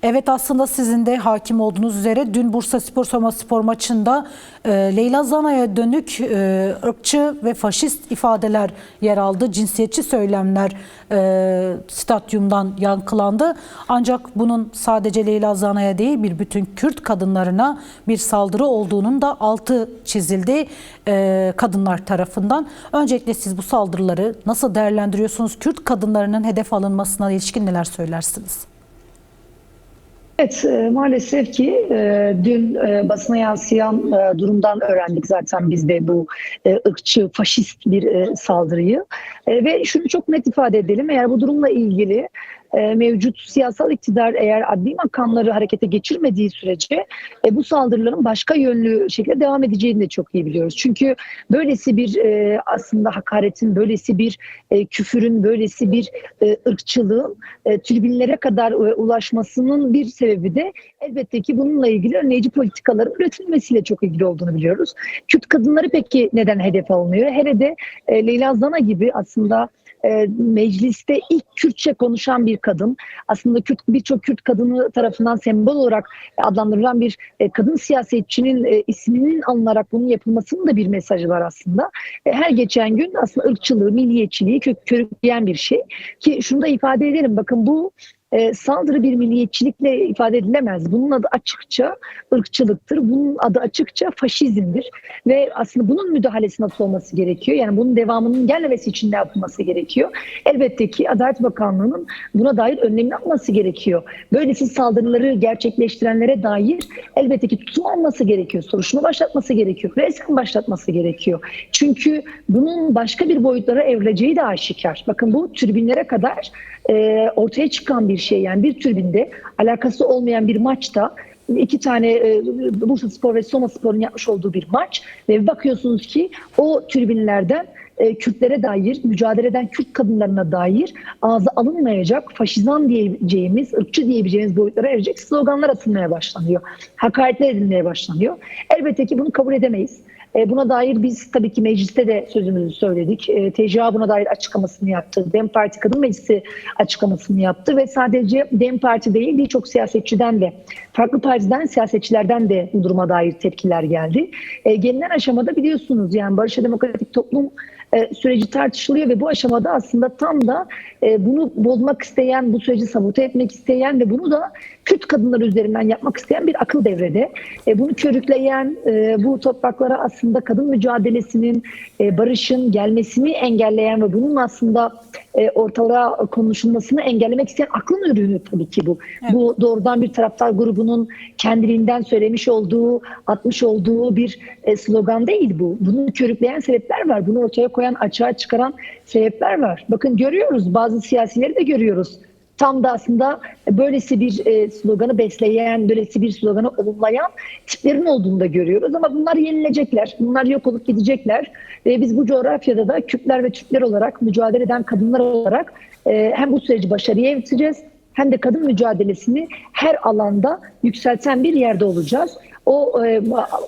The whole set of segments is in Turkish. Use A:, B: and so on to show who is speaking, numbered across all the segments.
A: Evet, aslında sizin de hakim olduğunuz üzere dün Bursaspor Soma maçında Leyla Zana'ya dönük ırkçı ve faşist ifadeler yer aldı. Cinsiyetçi söylemler stadyumdan yankılandı. Ancak bunun sadece Leyla Zana'ya değil bir bütün Kürt kadınlarına bir saldırı olduğunun da altı çizildi kadınlar tarafından. Öncelikle siz bu saldırıları nasıl değerlendiriyorsunuz? Kürt kadınlarının hedef alınmasına ilişkin neler söylersiniz?
B: Evet, maalesef ki dün basına yansıyan durumdan öğrendik zaten biz de bu ırkçı, faşist bir saldırıyı. Ve şunu çok net ifade edelim, eğer bu durumla ilgili mevcut siyasal iktidar eğer adli makamları harekete geçirmediği sürece bu saldırıların başka yönlü şekilde devam edeceğini de çok iyi biliyoruz. Çünkü böylesi bir aslında hakaretin, böylesi bir küfürün, böylesi bir ırkçılığın tribünlere kadar ulaşmasının bir sebebi de elbette ki bununla ilgili önleyici politikaların üretilmesiyle çok ilgili olduğunu biliyoruz. Kürt kadınları peki neden hedef alınıyor? Hele de Leyla Zana gibi aslında mecliste ilk Kürtçe konuşan bir kadın, aslında birçok Kürt kadını tarafından sembol olarak adlandırılan bir kadın siyasetçinin isminin alınarak bunun yapılmasının da bir mesajı var aslında. Her geçen gün aslında ırkçılığı, milliyetçiliği körükleyen bir şey. Ki şunu da ifade edelim, bakın bu saldırı bir milliyetçilikle ifade edilemez. Bunun adı açıkça ırkçılıktır. Bunun adı açıkça faşizmdir. Ve aslında bunun müdahalesi nasıl olması gerekiyor? Yani bunun devamının gelmemesi için ne yapılması gerekiyor? Elbette ki Adalet Bakanlığı'nın buna dair önlemini alması gerekiyor. Böylesi saldırıları gerçekleştirenlere dair elbette ki tutum alması gerekiyor. Soruşturma başlatması gerekiyor. Resmen başlatması gerekiyor. Çünkü bunun başka bir boyutlara evrileceği de aşikar. Bakın bu tribünlere kadar ortaya çıkan bir şey, yani bir tribünde alakası olmayan bir maçta iki tane Bursaspor ve Somaspor'un yapmış olduğu bir maç ve bakıyorsunuz ki o tribünlerden Kürtlere dair, mücadele eden Kürt kadınlarına dair ağza alınmayacak, faşizan diyeceğimiz, ırkçı diyebileceğimiz boyutlara erecek sloganlar atılmaya başlanıyor. Hakaretler edilmeye başlanıyor. Elbette ki bunu kabul edemeyiz. Buna dair biz tabii ki mecliste de sözümüzü söyledik. TCA buna dair açıklamasını yaptı. DEM Parti Kadın Meclisi açıklamasını yaptı ve sadece DEM Parti değil birçok siyasetçiden de, farklı partiden siyasetçilerden de bu duruma dair tepkiler geldi. Gelinen aşamada biliyorsunuz yani Barış ve Demokratik Toplum süreci tartışılıyor ve bu aşamada aslında tam da bunu bozmak isteyen, bu süreci sabote etmek isteyen ve bunu da Kürt kadınları üzerinden yapmak isteyen bir akıl devrede. Bunu körükleyen, bu topraklara aslında kadın mücadelesinin, barışın gelmesini engelleyen ve bunun aslında ortalığa konuşulmasını engellemek isteyen aklın ürünü tabii ki bu. Evet. Bu doğrudan bir taraftar grubunun kendiliğinden söylemiş olduğu, atmış olduğu bir slogan değil bu. Bunu körükleyen sebepler var. Bunu ortaya koyan, açığa çıkaran sebepler var. Bakın görüyoruz, bazı siyasileri de görüyoruz. Tam da aslında böylesi bir sloganı besleyen, böylesi bir sloganı olumlayan tiplerin olduğunu da görüyoruz. Ama bunlar yenilecekler, bunlar yok olup gidecekler. Ve biz bu coğrafyada da Kürtler ve Türkler olarak, mücadele eden kadınlar olarak hem bu süreci başarıya evireceğiz, hem de kadın mücadelesini her alanda yükselten bir yerde olacağız. O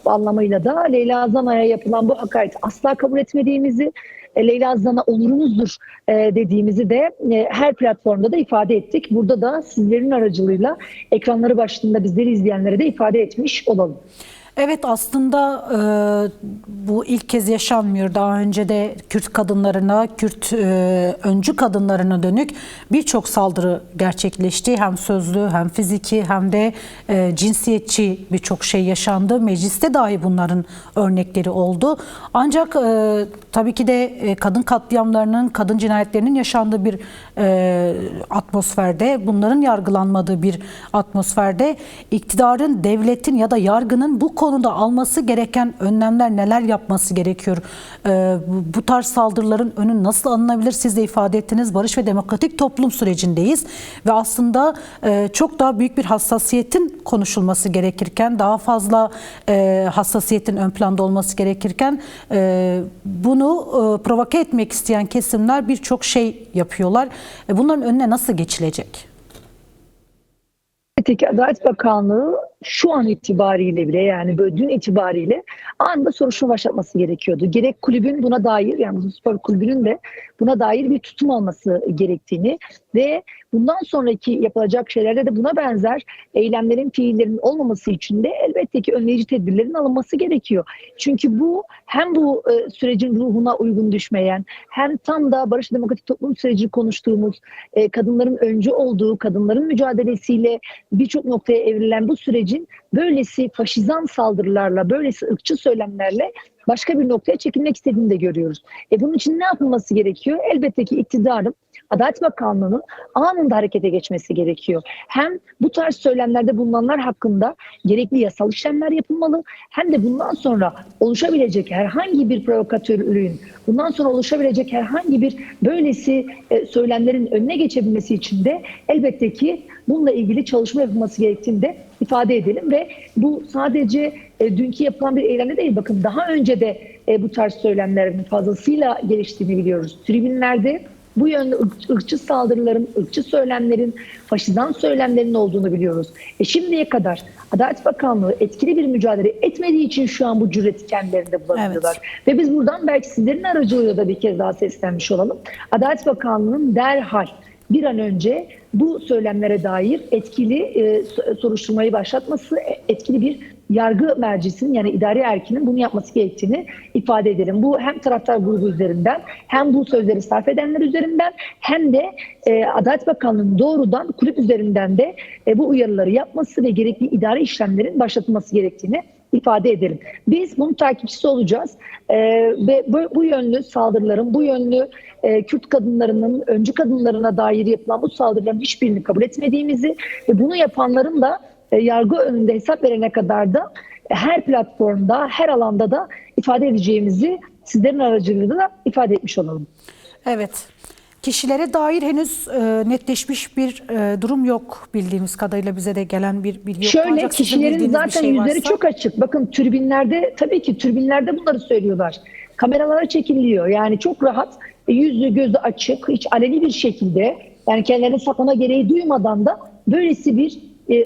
B: anlamıyla da Leyla Zana'ya yapılan bu hakareti asla kabul etmediğimizi, Leyla Zana onurumuzdur dediğimizi de her platformda da ifade ettik. Burada da sizlerin aracılığıyla ekranları başında bizleri izleyenlere de ifade etmiş olalım.
A: Evet, aslında bu ilk kez yaşanmıyor. Daha önce de Kürt kadınlarına, Kürt öncü kadınlarına dönük birçok saldırı gerçekleşti. Hem sözlü, hem fiziki, hem de cinsiyetçi birçok şey yaşandı. Mecliste dahi bunların örnekleri oldu. Ancak tabii ki de kadın katliamlarının, kadın cinayetlerinin yaşandığı bir atmosferde, bunların yargılanmadığı bir atmosferde iktidarın, devletin ya da yargının bu konuda alması gereken önlemler, neler yapması gerekiyor? Bu tarz saldırıların önü nasıl alınabilir? Siz de ifade ettiniz. Barış ve demokratik toplum sürecindeyiz ve aslında çok daha büyük bir hassasiyetin konuşulması gerekirken, daha fazla hassasiyetin ön planda olması gerekirken bunu provoke etmek isteyen kesimler birçok şey yapıyorlar. Bunların önüne nasıl geçilecek?
B: Adalet Bakanlığı şu an itibariyle bile, yani böyle dün itibariyle anında soruşturma başlatması gerekiyordu. Gerek kulübün buna dair, yani bu spor kulübünün de buna dair bir tutum alması gerektiğini ve bundan sonraki yapılacak şeylerde de buna benzer eylemlerin, fiillerin olmaması için de elbette ki önleyici tedbirlerin alınması gerekiyor. Çünkü bu hem bu sürecin ruhuna uygun düşmeyen, hem tam da barış demokratik toplum süreci konuştuğumuz, kadınların öncü olduğu, kadınların mücadelesiyle birçok noktaya evrilen bu sürecin böylesi faşizan saldırılarla, böylesi ırkçı söylemlerle başka bir noktaya çekilmek istediğini de görüyoruz. Bunun için ne yapılması gerekiyor? Elbette ki iktidarın, Adalet Bakanlığı'nın anında harekete geçmesi gerekiyor. Hem bu tarz söylemlerde bulunanlar hakkında gerekli yasal işlemler yapılmalı, hem de bundan sonra oluşabilecek herhangi bir provokatörlüğün, bundan sonra oluşabilecek herhangi bir böylesi söylemlerin önüne geçebilmesi için de elbette ki bununla ilgili çalışma yapılması gerektiğini de ifade edelim ve bu sadece dünkü yapılan bir eylemde değil. Bakın daha önce de bu tarz söylemlerin fazlasıyla geliştiğini biliyoruz. Tribünlerde bu yönde ırkçı saldırıların, ırkçı söylemlerin, faşizan söylemlerin olduğunu biliyoruz. Şimdiye kadar Adalet Bakanlığı etkili bir mücadele etmediği için şu an bu cüreti kendilerinde bulabiliyorlar. Evet. Ve biz buradan belki sizlerin aracılığıyla da bir kez daha seslenmiş olalım. Adalet Bakanlığı'nın derhal bir an önce bu söylemlere dair etkili soruşturmayı başlatması, etkili bir yargı mercisinin, yani idari erkinin bunu yapması gerektiğini ifade edelim. Bu hem taraftar grubu üzerinden, hem bu sözleri sarf edenler üzerinden, hem de Adalet Bakanlığı'nın doğrudan kulüp üzerinden de bu uyarıları yapması ve gerekli idari işlemlerin başlatılması gerektiğini ifade edelim. Biz bunun takipçisi olacağız ve bu yönlü saldırıların, bu yönlü Kürt kadınlarının, öncü kadınlarına dair yapılan bu saldırıların hiçbirini kabul etmediğimizi ve bunu yapanların da yargı önünde hesap verene kadar da her platformda, her alanda da ifade edeceğimizi sizlerin aracılığıyla da ifade etmiş olalım.
A: Evet. Kişilere dair henüz netleşmiş bir durum yok bildiğimiz kadarıyla, bize de gelen bir bilgi yok.
B: Şöyle,
A: ancak
B: kişilerin zaten yüzleri çok açık. Bakın tribünlerde, tabii ki tribünlerde bunları söylüyorlar. Kameralara çekiliyor. Yani çok rahat, yüzü gözü açık, hiç aleni bir şekilde, yani kendilerini saklama gereği duymadan da böylesi bir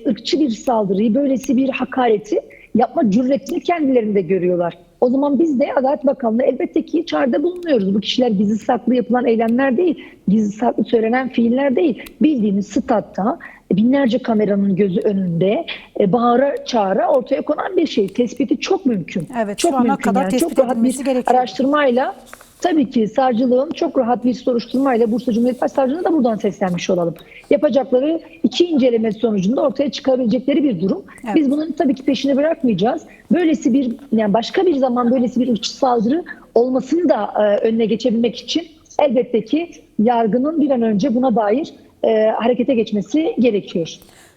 B: ırkçı bir saldırıyı, böylesi bir hakareti yapma cüretini kendilerinde görüyorlar. O zaman biz de Adalet Bakanlığı elbette ki çağrıda bulunuyoruz. Bu kişiler gizli saklı yapılan eylemler değil, gizli saklı söylenen fiiller değil. Bildiğimiz statta binlerce kameranın gözü önünde bağıra çağıra ortaya konan bir şey. Tespiti çok mümkün.
A: Evet,
B: çok
A: şu ana
B: mümkün.
A: kadar
B: Yani
A: tespit
B: çok rahat
A: edilmesi
B: bir
A: gerekiyor.
B: araştırmayla, tabii ki savcılığın çok rahat bir soruşturmayla Bursa Cumhuriyet Başsavcılığı'na da buradan seslenmiş olalım. Yapacakları 2 inceleme sonucunda ortaya çıkarabilecekleri bir durum. Evet. Biz bunun tabii ki peşini bırakmayacağız. Böylesi bir, yani başka bir zaman böylesi bir ırkçı saldırı olmasını da önüne geçebilmek için elbette ki yargının bir an önce buna dair harekete geçmesi gerekiyor.